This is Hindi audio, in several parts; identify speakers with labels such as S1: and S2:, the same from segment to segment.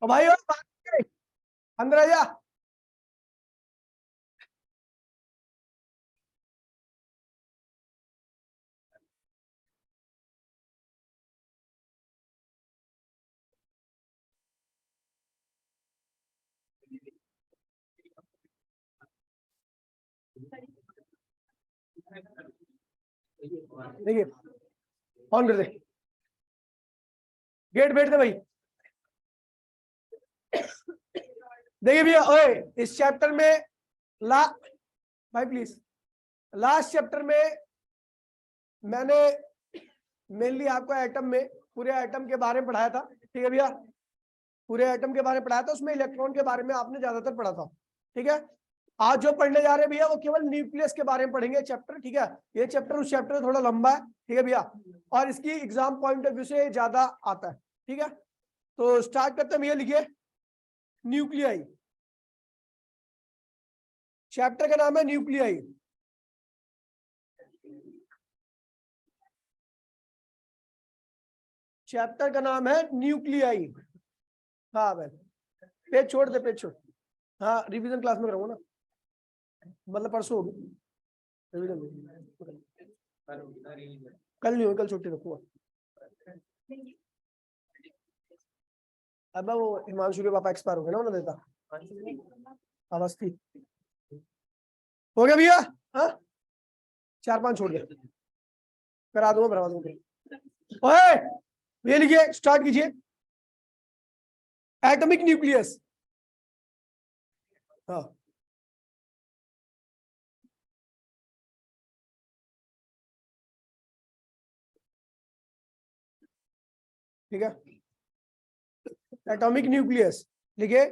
S1: और भाई अंदर आ जा। देखिए ऑन कर दे, गेट बैठ दे भाई। देखिए भैया, ओए इस चैप्टर में ला भाई प्लीज, लास्ट चैप्टर में मैंने मेनली आपको एटम में पूरे एटम के बारे में पढ़ाया था, ठीक है भैया, पूरे एटम के बारे में पढ़ाया था, उसमें इलेक्ट्रॉन के बारे में आपने ज्यादातर पढ़ा था, ठीक है। आज जो पढ़ने जा रहे हैं भैया वो केवल न्यूक्लियस के बारे में पढ़ेंगे चैप्टर, ठीक है। ये चैप्टर उस चैप्टर से थोड़ा लंबा है, ठीक है भैया, और इसकी एग्जाम पॉइंट ऑफ व्यू से ज्यादा आता है, ठीक है। तो स्टार्ट करते हैं भैया, लिखिए न्यूक्लियाई। चैप्टर का नाम है न्यूक्लियाई। चैप्टर का नाम है न्यूक्लियाई। हाँ भाई, पेज छोड़ दे, पेज छोड़। हाँ रिवीजन क्लास में करूंगा ना, मतलब परसों होगी रिवीजन, कल नहीं होगी, कल छुट्टी रखूंगा। अब वो हिमांशु के पापा एक्सपायर हो गए ना, उन्होंने देता अवस्थी। हो गया भैया? हाँ 4-5 छोड़ दे, करा दूंगा, भरवा दूंगा। ओए ये लिखिए, स्टार्ट कीजिए। Atomic nucleus. हाँ ठीक है, एटॉमिक न्यूक्लियस लिखिए।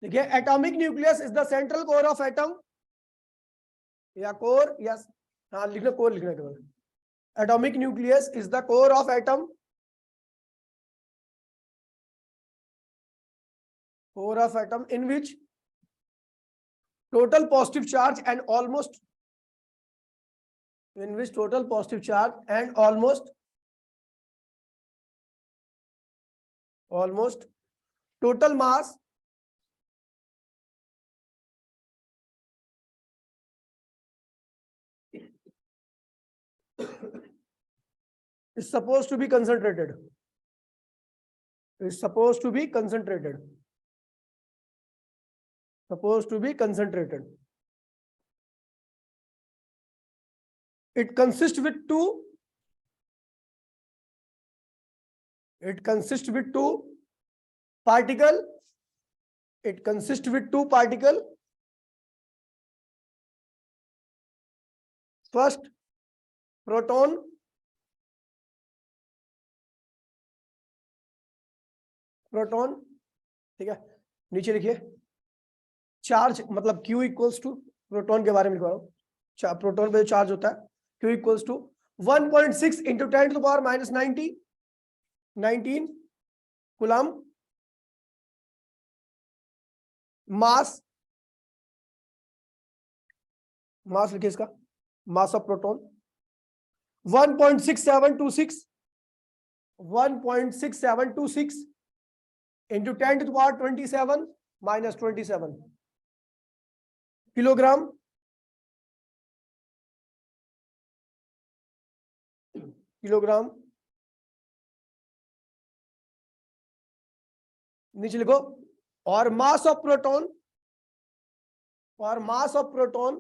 S1: देखिए atomic nucleus is the central core of atom, या कोर, या हाँ लिखना, कोर लिखना केवल। Atomic nucleus is the core of atom, core of atom in which total positive charge and almost, in which total positive charge and almost total mass is supposed to be concentrated, is supposed to be concentrated, supposed to be concentrated. It consists with two, it consists with two particle, it consists with two particle. First proton, proton, ठीक है। नीचे लिखिए चार्ज, मतलब Q इक्वल्स टू, प्रोटॉन के बारे में लिखवा रहा हूँ, प्रोटॉन पे जो चार्ज होता है Q equals to 1.6 into 10⁻⁻19 coulomb. Mass, mass लिखिए इसका, mass of proton 1.6726, 1.6726 into 10⁻27 kilogram, kilogram. नीचे लिखो, और मास ऑफ प्रोटॉन, और मास ऑफ प्रोटॉन,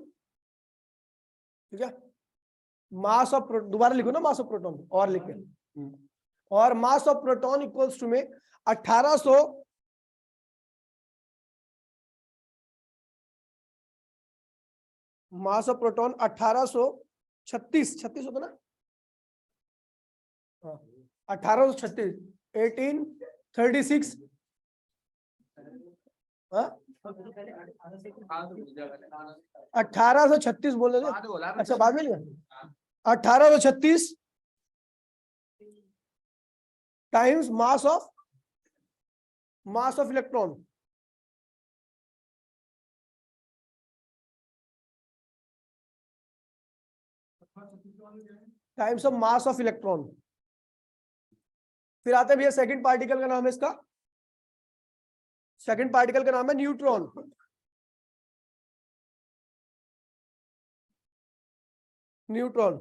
S1: ठीक है, मास ऑफ, दोबारा लिखो ना मास ऑफ प्रोटॉन, और लिख के, और mass of proton equals to में 1800, मास ऑफ प्रोटॉन 1836 होता ना, 1836, 1836, 1836 बोल रहे थे, अच्छा बाद में लिया, 1836 times mass of electron, times of mass of electron, फिर आते हैं भैया सेकंड पार्टिकल का नाम है इसका, सेकंड पार्टिकल का नाम है neutron. Neutron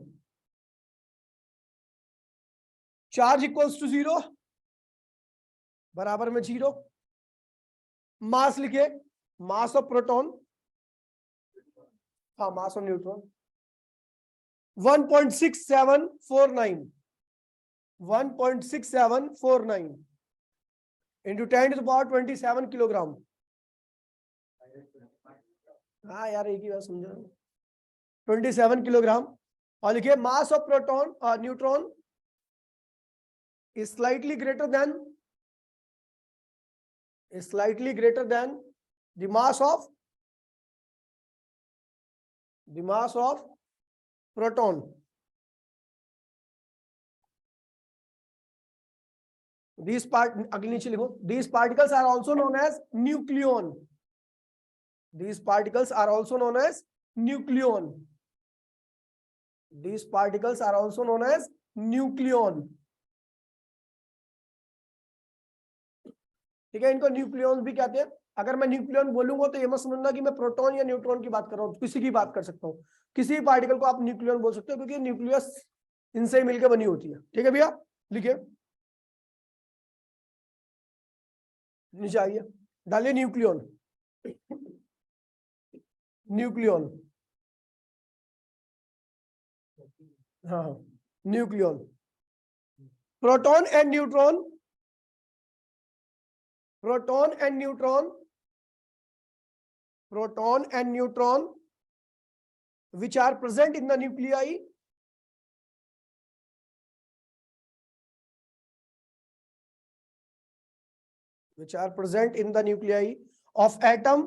S1: charge equals to 0, बराबर में 0। मास लिखिए, मास ऑफ प्रोटॉन, हाँ मास ऑफ न्यूट्रॉन 1.6749, 1.6749 इंटू 10⁻27 किलोग्राम। हाँ यार एक ही बात समझो, 27 किलोग्राम। और लिखिए मास ऑफ प्रोटॉन और neutron is slightly greater than the mass of proton. These अगले नीचे लिखो, these particles are also known as nucleon. These particles are also known as nucleon. These particles are also known as nucleon. ठीक है, इनको न्यूक्लियॉन भी कहते हैं। अगर मैं न्यूक्लियॉन बोलूंगा तो ये मत समझना कि मैं प्रोटॉन या न्यूट्रॉन की बात कर रहा हूँ, किसी की बात कर सकता हूँ, किसी भी पार्टिकल को आप न्यूक्लियॉन बोल सकते हो, क्योंकि न्यूक्लियस इनसे ही मिलकर बनी होती है। ठीक है भैया, लिखिए नीचे आइए, डालिए न्यूक्लियॉन, न्यूक्लियॉन, हाँ nucleon. Proton and neutron, proton and neutron, proton and neutron which are present in the nuclei, which are present in the nuclei of atom,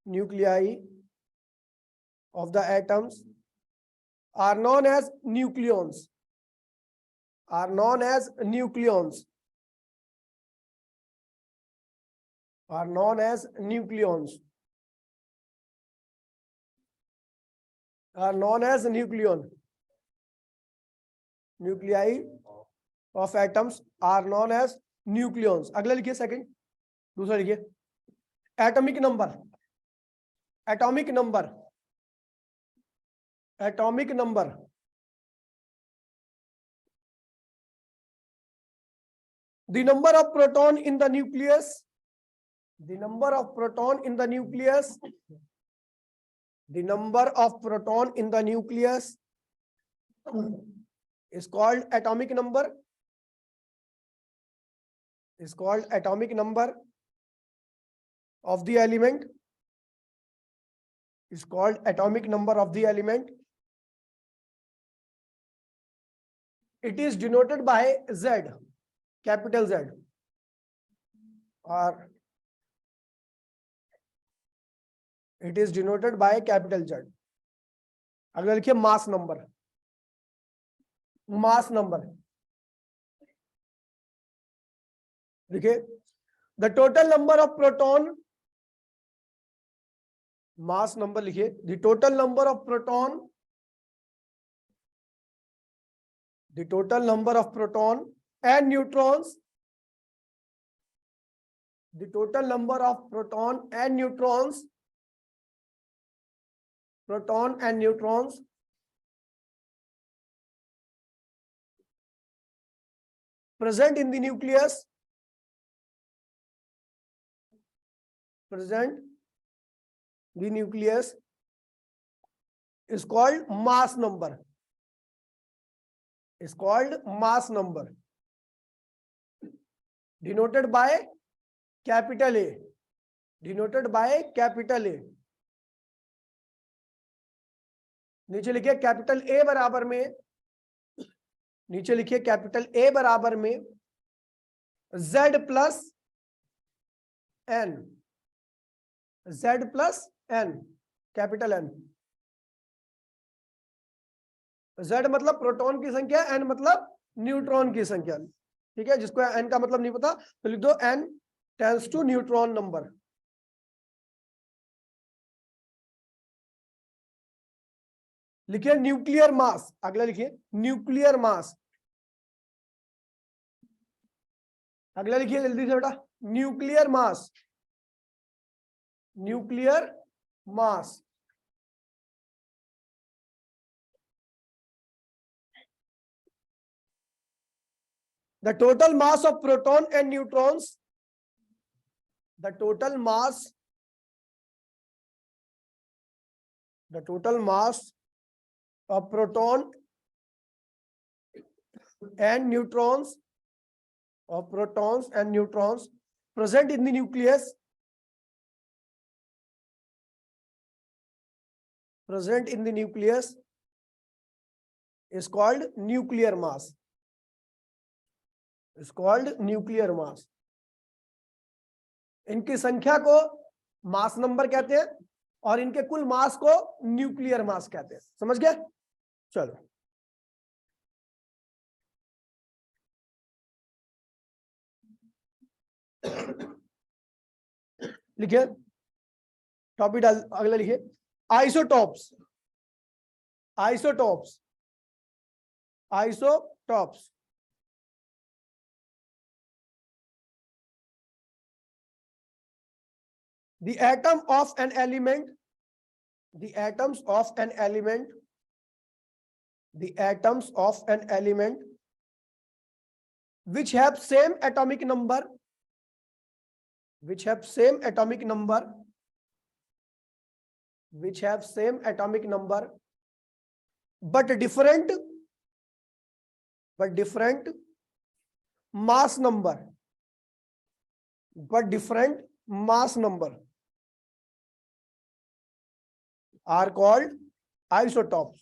S1: nuclei of the atoms are known as nucleons, are known as nucleons, are known as nucleons, are known as nucleon. Nuclei of atoms are known as nucleons. अगला लिखिए सेकंड, दूसरा लिखिए atomic number, atomic number, atomic number the number of proton in the nucleus, the number of proton in the nucleus, the number of proton in the nucleus is called atomic number, is called atomic number of the element, is called atomic number of the element. It is denoted by Z, capital Z, or it is denoted by capital Z. अगला लिखिए मास नंबर, मास नंबर लिखिए the total number of proton, mass number लिखिए the total number of proton, the total number of proton and neutrons, the total number of proton and neutrons, proton and neutrons present in the nucleus, present the nucleus is called mass number, is called mass number, denoted by capital A, denoted by capital A. नीचे लिखिए कैपिटल ए बराबर में, नीचे लिखिए कैपिटल ए बराबर में Z plus N, Z plus N, capital N. Z मतलब प्रोटॉन की संख्या, n मतलब न्यूट्रॉन की संख्या। ठीक है, जिसको n का मतलब नहीं पता तो लिख दो n tends to neutron number. लिखिए न्यूक्लियर मास, अगला लिखिए न्यूक्लियर मास, अगला लिखिए जल्दी से बेटा, nuclear mass, nuclear mass. The total mass of proton and neutrons, the total mass of proton and neutrons, of protons and neutrons present in the nucleus, present in the nucleus is called nuclear mass, is called nuclear mass। इनकी संख्या को मास नंबर कहते हैं और इनके कुल मास को न्यूक्लियर मास कहते हैं। समझ गए? चलो लिखिए टॉपिक अगला लिखिए isotopes, isotopes, isotopes. The atom of an element, the atoms of an element, the atoms of an element which have same atomic number, which have same atomic number, which have same atomic number but different mass number, but different mass number are called isotopes,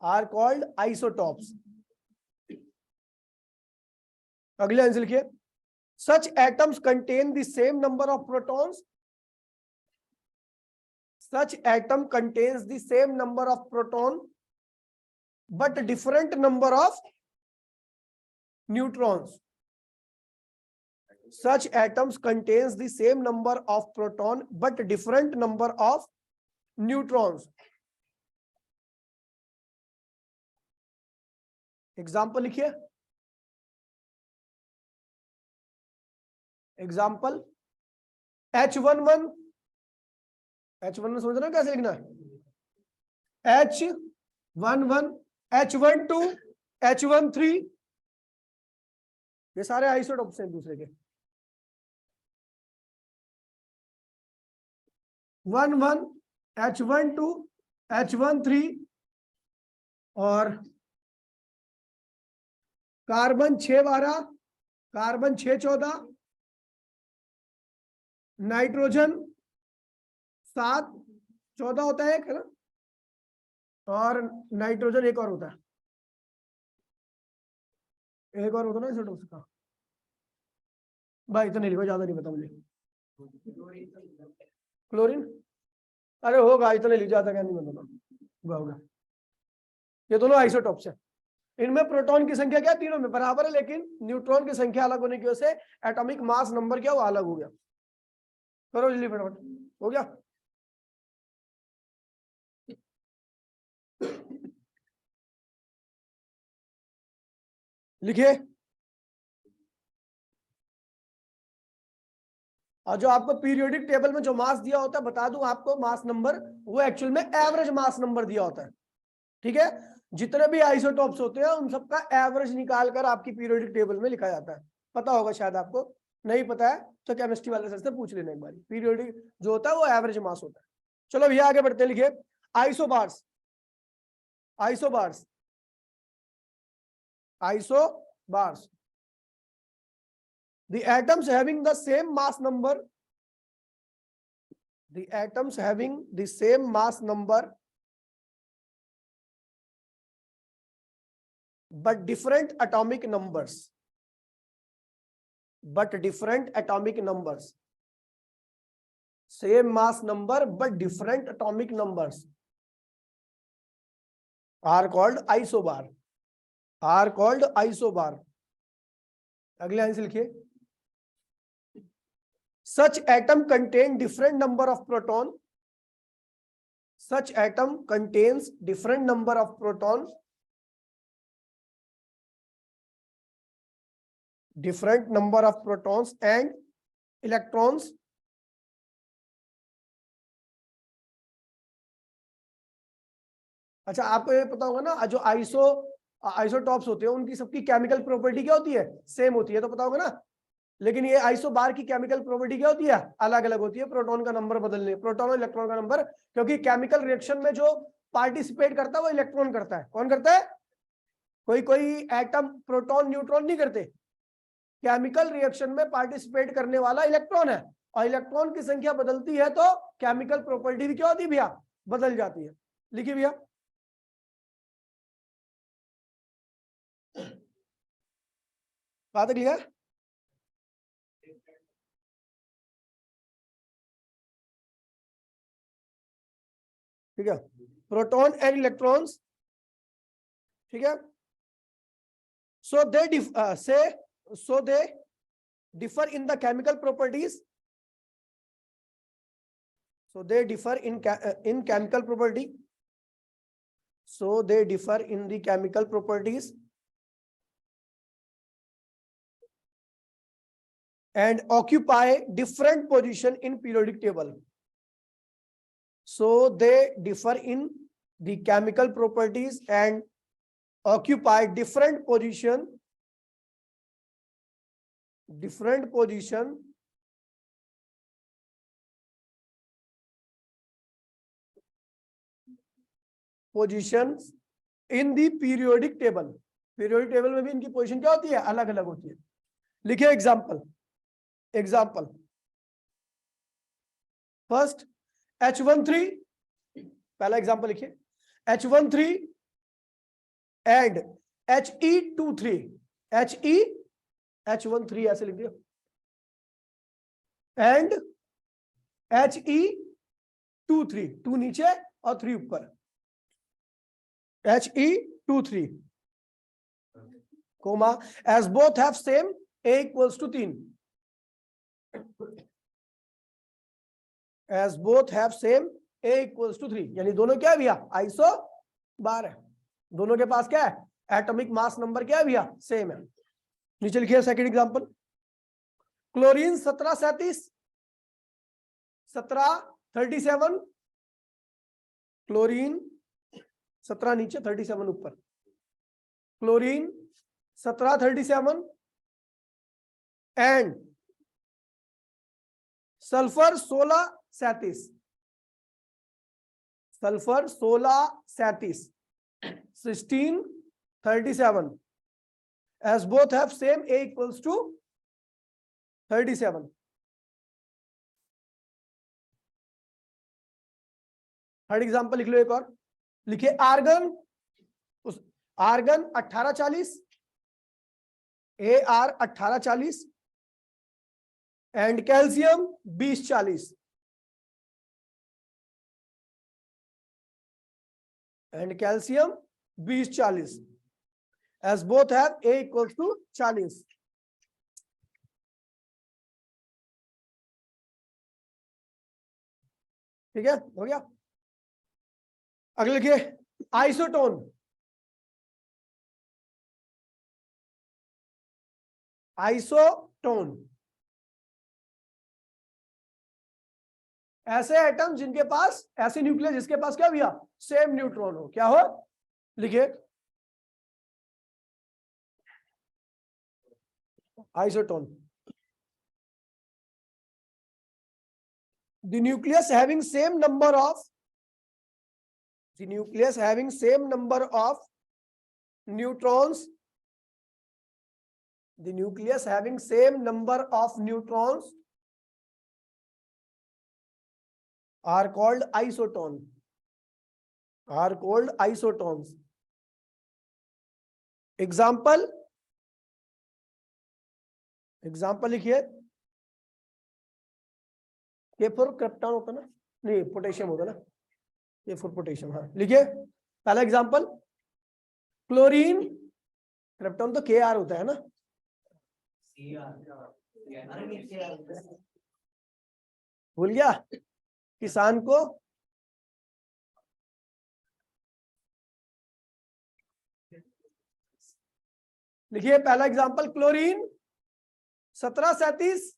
S1: are called isotopes। अगले आंसर लिखिए such atoms contain the same number of protons, such atom contains the same number of proton but different number of neutrons, such atoms contains the same number of proton but different number of neutrons। Example लिखिए, एग्जाम्पल H11, H11 समझ रहे हो कैसे लिखना है? H11, H12, H13, ये सारे आइसोटॉप्स हैं दूसरे के। 11, H12, H13 और कार्बन 612, कार्बन 614, नाइट्रोजन 714 होता है ना, और नाइट्रोजन एक और होता है, एक और होता है ना आइसोटॉप्स का। भाई इतना नहीं लिखो, ज्यादा नहीं पता मुझे। क्लोरीन, अरे होगा, इतना लिख जाता क्या नहीं पता होगा। ये दोनों आइसोटॉप्स है। इनमें प्रोटॉन की संख्या क्या तीनों में बराबर है, लेकिन न्यूट्रॉन की संख्या अलग होने की वजह से एटॉमिक मास नंबर क्या वो अलग हो गया। करो जल्दी फटाफट, हो गया? लिखिए, और जो आपको पीरियोडिक टेबल में जो मास दिया होता है, बता दूं आपको मास नंबर, वो एक्चुअल में एवरेज मास नंबर दिया होता है। ठीक है, जितने भी आइसोटॉप्स होते हैं उन सबका एवरेज निकाल कर आपकी पीरियोडिक टेबल में लिखा जाता है। पता होगा शायद, आपको नहीं पता है तो केमिस्ट्री वाले सर से पूछ लेना एक बार। पीरियोडिक जो होता है वो एवरेज मास होता है। चलो भैया आगे बढ़ते, लिखिए isobars, isobars, isobars. The atoms having the same mass number, the atoms having the same mass number but different atomic numbers, but different atomic numbers, same mass number but different atomic numbers are called isobar, are called isobar। अगले आंसर लिखिए such atom contain different number of proton, such atom contains different number of protons, and electrons. अच्छा, आपको ये पता होगा ना, जो आइसोटॉप्स होते हैं उनकी सबकी केमिकल प्रॉपर्टी क्या होती है? सेम होती है, तो पता होगा ना। लेकिन ये आइसोबार की केमिकल प्रॉपर्टी क्या होती है? अलग अलग होती है, प्रोटॉन का नंबर बदलने, प्रोटॉन और इलेक्ट्रॉन का नंबर, क्योंकि केमिकल रिएक्शन में जो पार्टिसिपेट करता है वो इलेक्ट्रॉन करता है। कौन करता है? कोई कोई एटम प्रोटॉन न्यूट्रॉन नहीं करते। केमिकल रिएक्शन में पार्टिसिपेट करने वाला इलेक्ट्रॉन है, और इलेक्ट्रॉन की संख्या बदलती है तो केमिकल प्रॉपर्टी भी क्या होती है भैया? बदल जाती है। लिखिए भैया, बात है क्लियर? ठीक है, प्रोटॉन एंड इलेक्ट्रॉन्स, ठीक है। सो दे differ in the chemical properties. So they differ in chemical property. So they differ in the chemical properties and occupy different position in periodic table. So they differ in the chemical properties and occupy different position positions in the periodic table. Periodic table में भी इनकी पोजीशन क्या होती है? अलग अलग होती है। लिखिए एग्जाम्पल फर्स्ट H13, पहला एग्जाम्पल लिखिए, H13 एंड He23, H13 ऐसे लिख दिया, एंड He23, 2 नीचे और 3 ऊपर, He23, comma, as both have same A equals to 3, as both have same A equals to 3, यानी दोनों क्या है भैया? आइसो बार है, दोनों के पास क्या है? एटॉमिक मास नंबर क्या है भैया? सेम है। नीचे लिखिए सेकंड एग्जांपल, क्लोरीन 1737, 1737, क्लोरीन 17 नीचे 37 ऊपर, chlorine 1737 and sulphur 1637, sulphur 1637, 1637, as both have same A equals to 37. Third example लिख लो एक और, लिखिए argon 1840, AR 1840 and calcium 2040, and calcium 2040, as both have A equals to 40. ठीक है, हो गया। अगले लिखिए आइसोटोन, ऐसे एटम जिनके पास, ऐसे न्यूक्लियस जिसके पास क्या भैया? सेम न्यूट्रॉन हो, क्या हो? लिखिए isotone, the nucleus having same number of neutrons, the nucleus having same number of neutrons are called isotons, example लिखिए, K4 क्रिप्टॉन होता ना, नहीं पोटेशियम होता ना, K4 पोटेशियम। हाँ लिखिए पहला एग्जाम्पल, क्लोरीन, क्रिप्टॉन तो Kr होता है ना, भूल गया किसान को लिखिए पहला एग्जांपल क्लोरीन 1737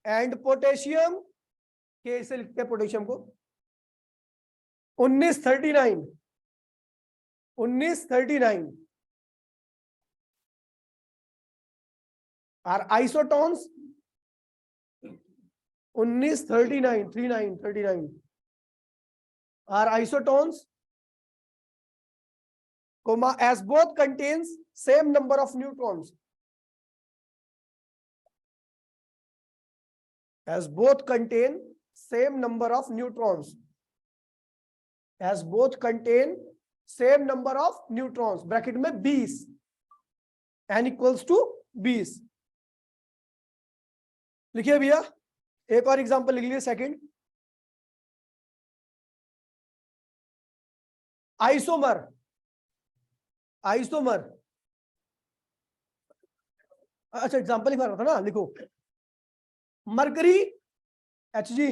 S1: एंड पोटेशियम के इसे लिखते हैं पोटेशियम को 1939 are isotones 39 are isotones, comma, as both contains same number of neutrons. As both contain same number of neutrons. As both contain same number of neutrons. Bracket में 20. N equals to 20. लिखिए भैया एक और एग्जांपल लिख लीजिए सेकंड आइसोमर अच्छा एग्जांपल लिखा रहा था ना लिखो mercury Hg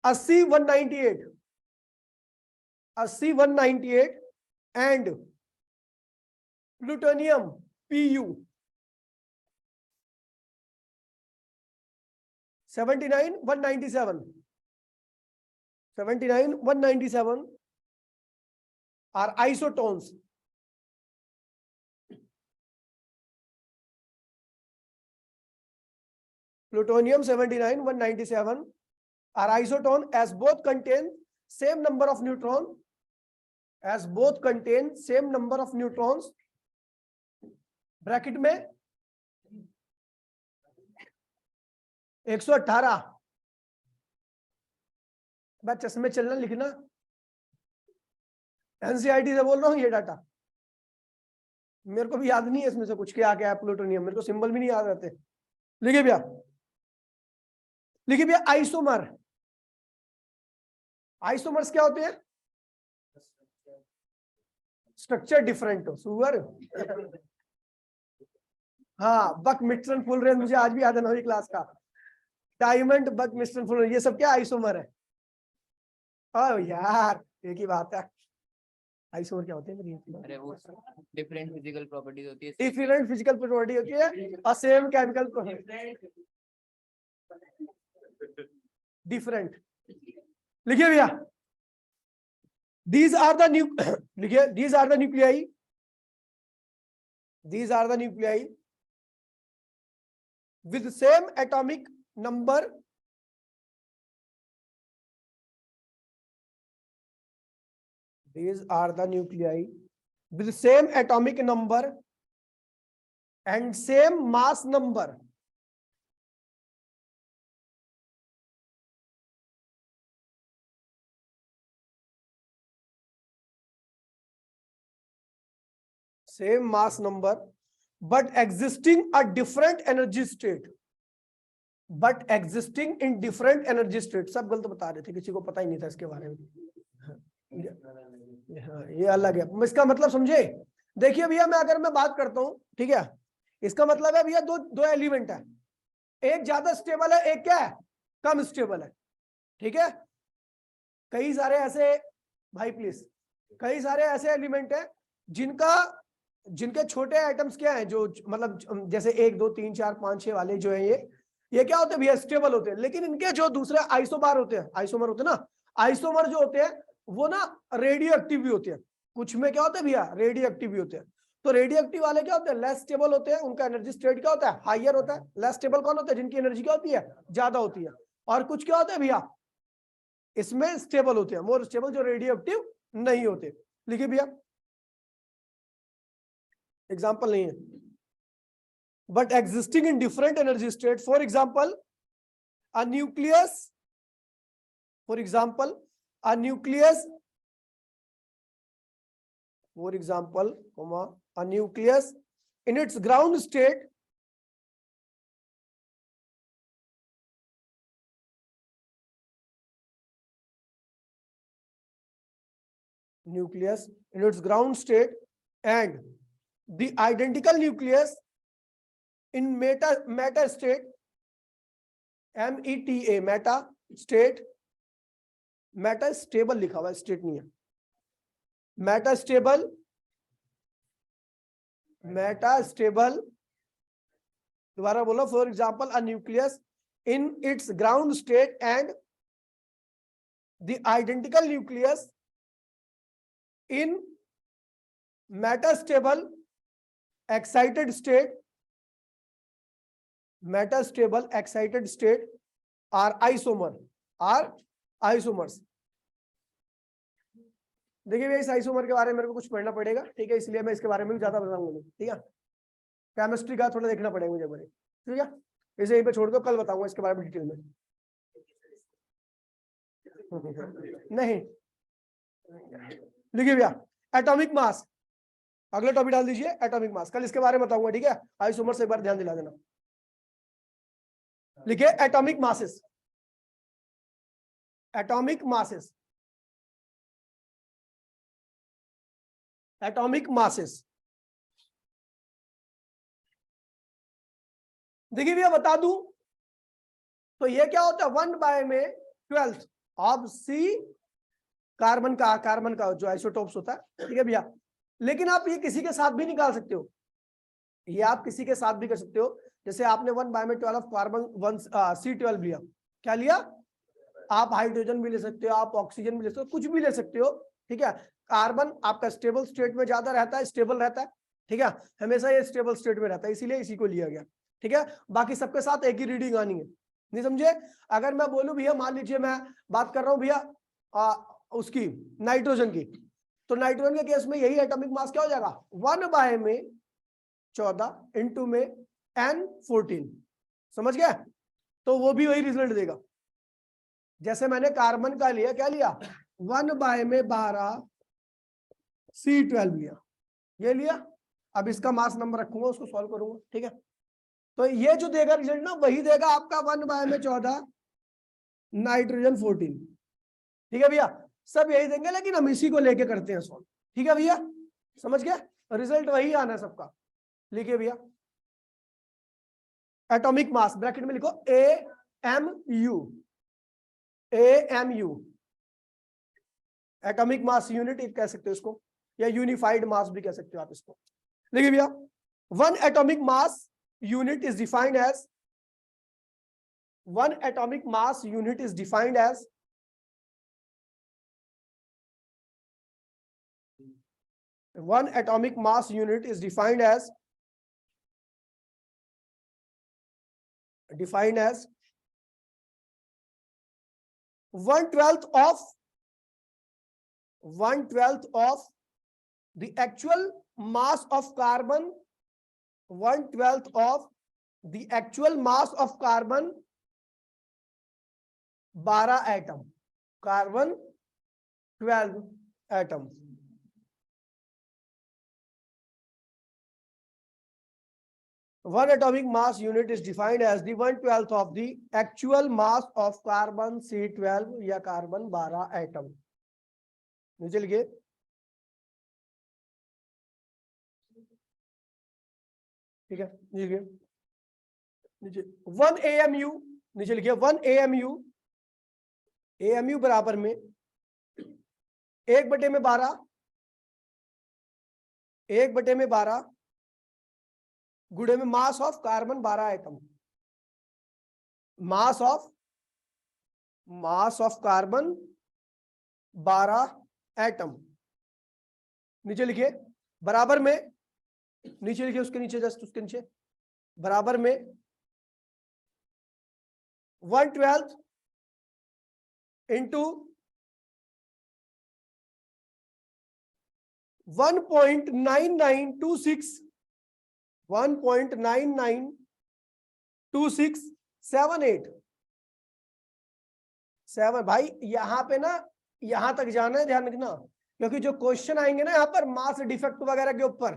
S1: 80 198 and plutonium Pu 79 197 are isotones. Plutonium 79 197 are isotone as both contain same number of neutrons. As both contain same number of neutrons. Bracket में 118 मैं चश्मे चलना लिखना एनसीईआरटी से बोल रहा हूँ ये डाटा मेरे को भी याद नहीं है इसमें से कुछ क्या क्या है प्लूटोनियम मेरे को सिंबल भी नहीं याद रहते लिखिए भैया आइसोमर्स क्या होते हैं स्ट्रक्चर डिफरेंट हो सुअर हाँ बक मिश्रण फुल रेंज मुझे आज भी याद है 9वीं क्लास का डायमंड बक मिश्रण फुल ये सब क्या आइसोमर है ओ यार एक ही बात है आइसोमर क्या होते हैं
S2: अरे वो डिफरेंट फिजिकल प्रॉपर्टीज होती है
S1: डिफरेंट फिजिकल प्रॉपर्टी होती है और सेम केमिकल डिफरेंट लिखिए भैया these are the लिखिए these are the nuclei with same atomic number these are the nuclei with same atomic number and same mass number but existing a different energy state सब गलत बता रहे थे किसी को पता ही नहीं था इसके बारे में ये अलग है इसका मतलब समझे देखिए भैया मैं बात करता हूं ठीक है इसका मतलब है भैया दो एलिमेंट है एक ज्यादा स्टेबल है एक क्या है कम स्टेबल है ठीक है कई सारे ऐसे एलिमेंट है जिनके छोटे एटम्स क्या हैं जो मतलब जैसे 1 2 3 4 5 6 वाले जो है ये क्या होते हैं भैया स्टेबल होते हैं लेकिन इनके जो दूसरे आइसोमर होते हैं ना आइसोमर जो होते हैं वो ना रेडियो एक्टिव भी होते हैं कुछ में क्या होता है भैया रेडियो एक्टिव भी होते हैं तो रेडियो एक्टिव वाले क्या होते हैं लेस स्टेबल होते हैं उनका एनर्जी स्टेट क्या होता है हायर होता है लेस स्टेबल कौन होता है जिनकी एनर्जी क्या होती है ज्यादा होती है और कुछ क्या होता है भैया इसमें स्टेबल होते हैं मोर स्टेबल जो रेडियो एक्टिव नहीं होते लिखिए भैया एग्जाम्पल नहीं है but existing in different energy state for example a nucleus in its ground state and the identical nucleus in meta state META meta stable लिखा हुआ है स्टेट नहीं है meta stable मेटास्टेबल, दोबारा बोलो, for example a nucleus in its ground state and the identical nucleus in metastable excited state, metastable excited state are isomers. देखिए भैया, इस आइसोमर के बारे में मेरे को कुछ पढ़ना पड़ेगा, ठीक है, इसलिए मैं इसके बारे में भी ज्यादा बताऊंगा नहीं, ठीक है, केमिस्ट्री का थोड़ा देखना पड़ेगा मुझे बड़े, ठीक है, इसे यहीं पे छोड़ दो, कल बताऊंगा इसके बारे में डिटेल में। नहीं लिखिए भैया, एटॉमिक मास, अगला टॉपिक डाल दीजिए एटॉमिक मास, कल इसके बारे में बताऊंगा, ठीक है, आइसोमर से एक बार ध्यान दिला देना। लिखिए atomic masses, atomic masses, atomic masses. देखिए भैया बता दूं तो ये क्या होता है, 1/12 ऑफ सी कार्बन का जो आइसोटोप्स होता है, ठीक है भैया। लेकिन आप ये किसी के साथ भी निकाल सकते हो, ये आप किसी के साथ भी कर सकते हो, जैसे आपने 1/12 कार्बन C12 लिया, क्या लिया, आप हाइड्रोजन भी ले सकते हो, आप ऑक्सीजन भी ले सकते हो, कुछ भी ले सकते हो, ठीक है। कार्बन आपका स्टेबल स्टेट में ज्यादा रहता है, स्टेबल रहता है, ठीक है, हमेशा ये स्टेबल स्टेट में रहता है, इसीलिए इसी को लिया गया, ठीक है। बाकी सबके साथ एक ही रीडिंग आनी है, नहीं समझे। अगर मैं बोलूं भैया, मान लीजिए मैं बात कर रहा हूं भैया उसकी नाइट्रोजन की, तो नाइट्रोजन के केस में यही एटॉमिक मास क्या हो जाएगा, 1/14 इंटू में N14, समझ गया। तो वो भी वही रिजल्ट देगा, जैसे मैंने कार्बन का लिया, क्या लिया, 1/12 C12 लिया, ये लिया। अब इसका मास नंबर रखूंगा, उसको सॉल्व करूंगा, ठीक है। तो ये जो देगा रिजल्ट ना, वही देगा आपका 1/14 नाइट्रोजन 14, ठीक है भैया, सब यही देंगे, लेकिन हम इसी को लेके करते हैं सॉल्व, ठीक है भैया, समझ गए, रिजल्ट वही आना है सबका। लिखिए भैया, एटॉमिक मास ब्रैकेट में लिखो AMU, AMU, atomic mass unit कह सकते हो इसको, या यूनिफाइड मास भी कह सकते हो आप इसको। देखिए भैया, 1 atomic mass unit is defined as, 1 atomic mass unit is defined as 1 atomic mass unit is defined as 1/12 of the actual mass of carbon, 1/12 of the actual mass of carbon 12 atom, carbon 12 atom। One atomic mass unit is defined as the 1/12 of the actual mass of carbon C12 या कार्बन 12 एटम। नीचे लिखिए, ठीक है, लिखिए नीचे 1 AMU, नीचे लिखिए 1 AMU, AMU बराबर में 1/12, 1/12 गुणे में mass of carbon 12 atom, mass of carbon 12 atom. नीचे लिखिए बराबर में, नीचे लिखिए उसके नीचे, जस्ट उसके नीचे, बराबर में 1/12 इंटू 1.9926 1.992678 7। भाई यहां पे ना, यहां तक जाना है, ध्यान रखना, क्योंकि जो क्वेश्चन आएंगे ना यहाँ पर मास डिफेक्ट वगैरह के ऊपर,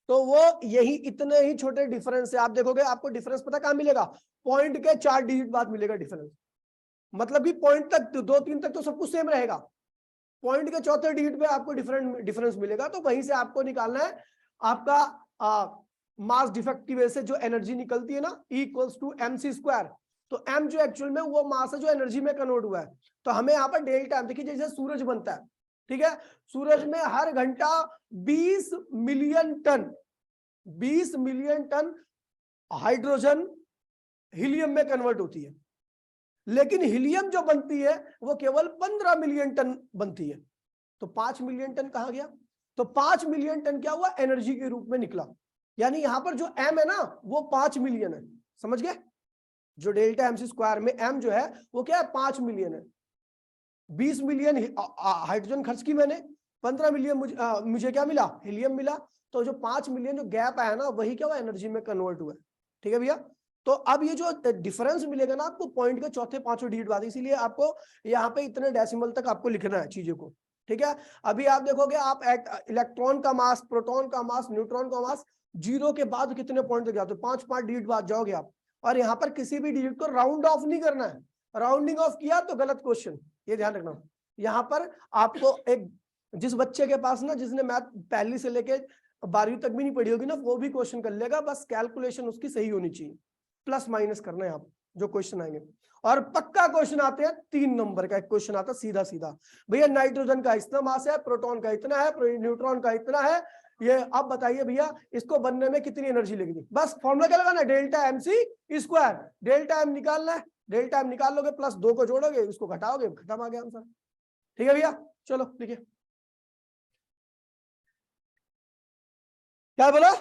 S1: तो वो यही इतने ही छोटे डिफरेंस से आप देखोगे, आपको डिफरेंस पता कहां मिलेगा, पॉइंट के 4 डिजिट बाद मिलेगा डिफरेंस। मतलब कि पॉइंट तक 2-3 तक तो सब कुछ सेम रहेगा, पॉइंट के चौथे डिजिट पे आपको डिफरेंस मिलेगा। तो वहीं से आपको निकालना है आपका मास डिफेक्ट की वजह से जो एनर्जी निकलती है ना, E=mc²। तो m जो एक्चुअल में वो मास है जो एनर्जी में कन्वर्ट हुआ है। तो हमें यहाँ पर डेल्टा m, देखिए जैसे सूरज बनता है, ठीक है, सूरज में हर घंटा 20 million ton 20 million ton hydrogen helium में कन्वर्ट होती है, लेकिन हीलियम जो बनती है वो केवल 15 मिलियन टन बनती है। तो 5 मिलियन टन कहां गया? तो 5 मिलियन टन क्या हुआ? एनर्जी के रूप में निकला। यानी यहां पर जो एम है ना वो 5 मिलियन है, समझ गए? जो डेल्टा एम सी स्क्वायर में एम जो है वो क्या है? 5 मिलियन है। 20 मिलियन हाइड्रोजन खर्च की मैंने, 15 मिलियन मुझे क्या मिला? हीलियम मिला। तो जो 5 मिलियन जो गैप आया ना वही क्या हुआ? एनर्जी में कन्वर्ट हुआ। ठीक है भैया? तो अब ये जो डिफरेंस मिलेगा ना आपको पॉइंट के चौथे पांचों डिजिट बाद, इसीलिए आपको यहाँ पे इतने डेसिमल तक आपको लिखना है चीजों को। ठीक है? अभी आप देखोगे आप इलेक्ट्रॉन का मास, प्रोटॉन का मास, न्यूट्रॉन का मास, जीरो के बाद कितने पॉइंट तक जाते हो? 5 डिजिट बाद जाओगे आप। और यहाँ पर किसी भी डिजिट को राउंड ऑफ नहीं करना है, राउंडिंग ऑफ किया तो गलत क्वेश्चन, ये ध्यान रखना। यहाँ पर आपको एक, जिस बच्चे के पास ना, जिसने मैथ पहली से लेके 12वीं तक भी नहीं पढ़ी होगी ना, वो भी क्वेश्चन कर लेगा, बस कैलकुलेशन उसकी सही होनी चाहिए, प्लस माइनस करना है आप जो क्वेश्चन आएंगे। और पक्का क्वेश्चन आते हैं 3 नंबर का, एक क्वेश्चन आता है सीधा सीधा, भैया नाइट्रोजन का इतना मास है, प्रोटॉन का इतना है, न्यूट्रॉन का इतना है, ये अब बताइए भैया इसको बनने में कितनी एनर्जी लगेगी। बस फॉर्मूला क्या लगाना है? Delta M C square. Delta M निकालना है, डेल्टा एम निकाल लोगे, प्लस 2 को जोड़ोगे, उसको घटाओगे, खत्म, आ गया आंसर। ठीक है भैया? चलो देखिए क्या बोला?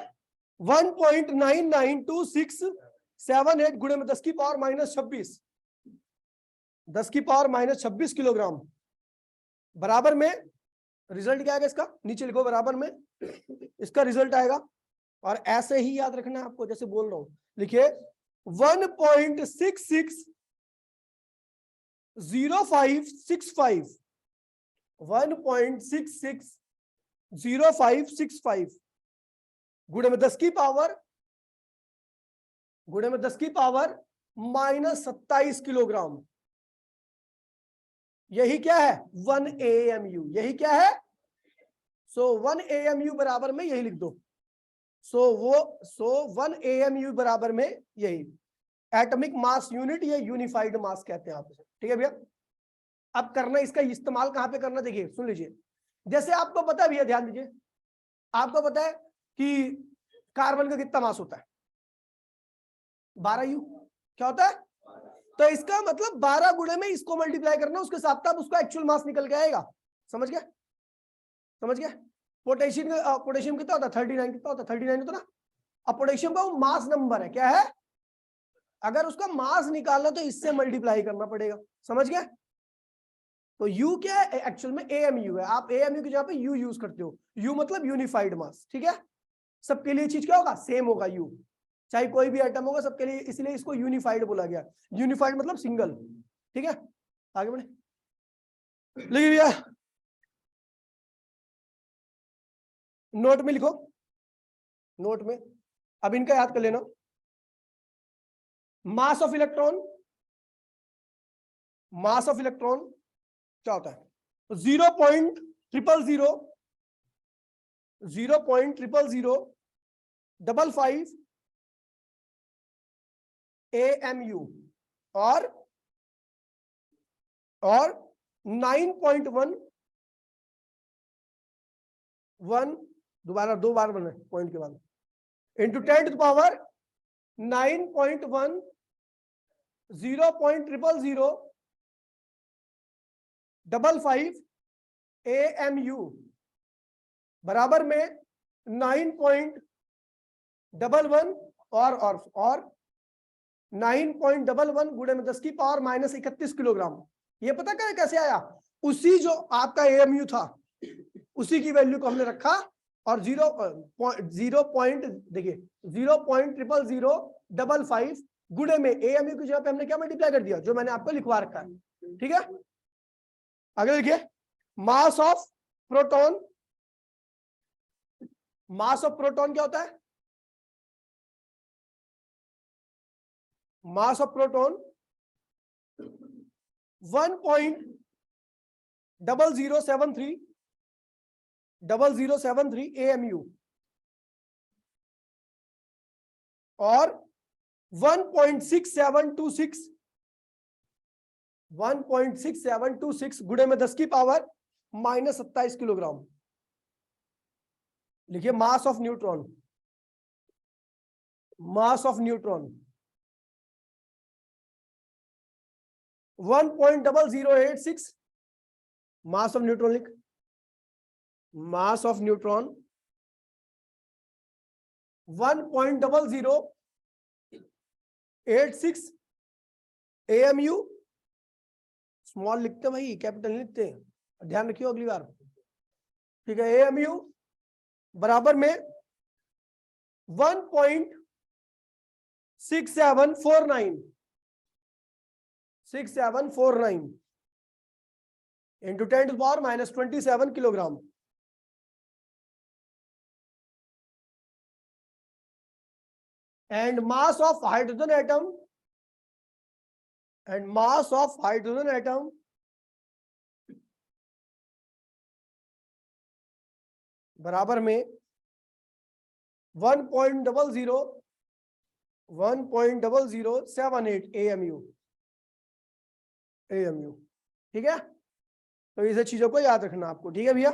S1: 1.992678 गुणे में 10 की पावर माइनस 26, 10 की पावर माइनस 26 किलोग्राम, बराबर में रिजल्ट क्या आएगा इसका? नीचे लिखो बराबर में इसका रिजल्ट आएगा। और ऐसे ही याद रखना है आपको, जैसे बोल रहा हूं, लिखिए 1.660565, 1.660565 गुणे में 10 की पावर माइनस 27 किलोग्राम। यही क्या है? 1 AMU। यही क्या है? सो 1 AMU बराबर में यही लिख दो। सो 1 AMU बराबर में यही एटॉमिक मास यूनिट, ये यूनिफाइड मास कहते हैं आप इसे। ठीक है भैया? अब करना इसका इस्तेमाल कहां पे करना, देखिए सुन लीजिए। जैसे आपको पता है भैया, ध्यान दीजिए, आपको पता है कि कार्बन का कितना मास होता है? 12U। क्या होता है? तो इसका मतलब 12 गुणे में इसको मल्टीप्लाई करना, उसके साथ तब उसका एक्चुअल मास निकल के आएगा। समझ गए? समझ गए? पोटेशियम कितना होता है? 39। कितना होता है? 39 होता ना। अब पोटेशियम का वो मास नंबर है, क्या है? अगर उसका मास निकालना तो इससे मल्टीप्लाई करना पड़ेगा। समझ गए? तो U क्या है? एक्चुअल में AMU है। आप AMU की जगह पे U यूज करते हो। U मतलब यूनिफाइड मास। ठीक है? सबके लिए चीज क्या होगा? सेम होगा U, चाहे कोई भी आइटम होगा सबके लिए, इसलिए इसको यूनिफाइड बोला गया। यूनिफाइड मतलब सिंगल। ठीक है? आगे बढ़े, लिखिए भैया, नोट में लिखो, नोट में अब इनका याद कर लेना। Mass of electron, mass of electron क्या होता है? 0.00055 AMU और 9.11, दोबारा 2 बार बने पॉइंट के बाद, इंटू 10 टू पावर 9.1 0.00055 AMU बराबर में 9.11 और 9.11 गुणे में 10 की पावर माइनस 31 किलोग्राम। ये पता क्या कैसे आया? उसी जो आपका AMU था उसी की वैल्यू को हमने रखा और 0.0 देखिए 0.00055 गुणे में AMU की जगह पे हमने क्या मल्टीप्लाई कर दिया? जो मैंने आपको लिखवा रखा है। ठीक है? आगे देखिए, मास of proton, mass of proton क्या होता है? मास ऑफ प्रोटॉन 1.0073 AMU और 1.6726 गुणे में 10 की पावर माइनस 27 किलोग्राम। लिखिए mass of neutron, mass of neutron 1.0086 mass of neutron लिख, mass of neutron 1.0086 AMU, small लिखते हैं भाई, कैपिटल नहीं लिखते, ध्यान रखियो अगली बार, ठीक है। AMU बराबर में 1.6749 into 10⁻⁻27 kilogram. And mass of hydrogen atom बराबर में 1.0078 AMU, ठीक है। तो इसे चीजों को याद रखना आपको, ठीक है भैया।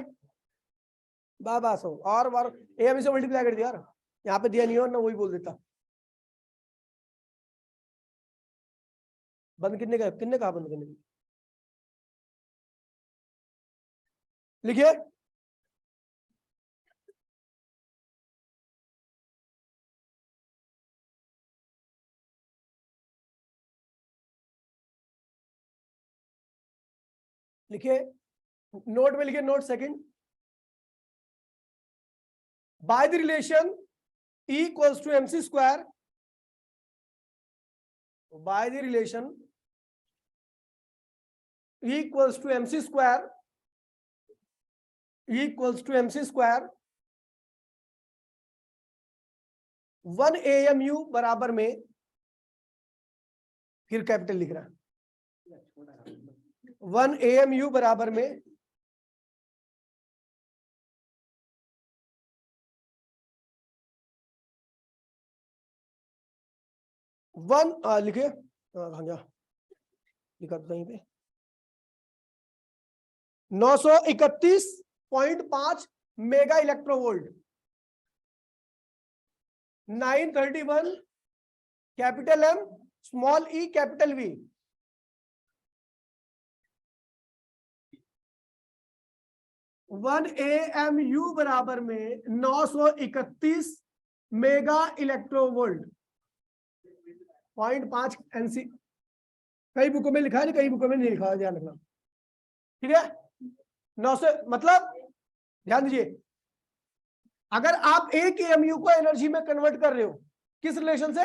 S1: बस हो और बार AMU से मल्टीप्लाई कर दिया यार, यहाँ पे दिया नहीं हो ना, वही बोल देता। बंद कितने का, कितने कहा बंद करने की, लिखिए लिखिए नोट में लिखिए, note second, by the relation E equals to MC square, by the relation E equals to MC square, E equals to MC square, 1 AMU बराबर में, फिर कैपिटल लिख रहा है, 1 AMU बराबर में 1 लिखिए, कहाँ गया, लिखा तो यहीं पे, 931.5 mega electronvolt, 931 capital M small E capital V, one AMU बराबर में 931 मेगा इलेक्ट्रोवोल्ट, 0.5 NC, कई बुकों में लिखा है, कई बुकों में नहीं लिखा है, ध्यान रखना, ठीक है। 900 मतलब ध्यान दीजिए, अगर आप एक AMU को एनर्जी में कन्वर्ट कर रहे हो, किस रिलेशन से,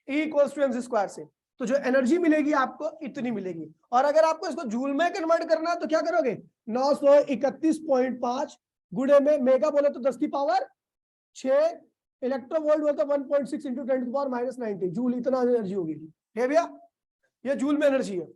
S1: E equals to MC square से, तो जो एनर्जी मिलेगी आपको इतनी मिलेगी। और अगर आपको इसको जूल में कन्वर्ट करना है तो क्या करोगे, 931.5 गुणे में मेगा बोले तो 10 की पावर 6, इलेक्ट्रोवोल्ट बोले तो 1.6 इंटू 10⁻⁻90 जूल, इतना एनर्जी होगी, है भैया, ये जूल में एनर्जी है।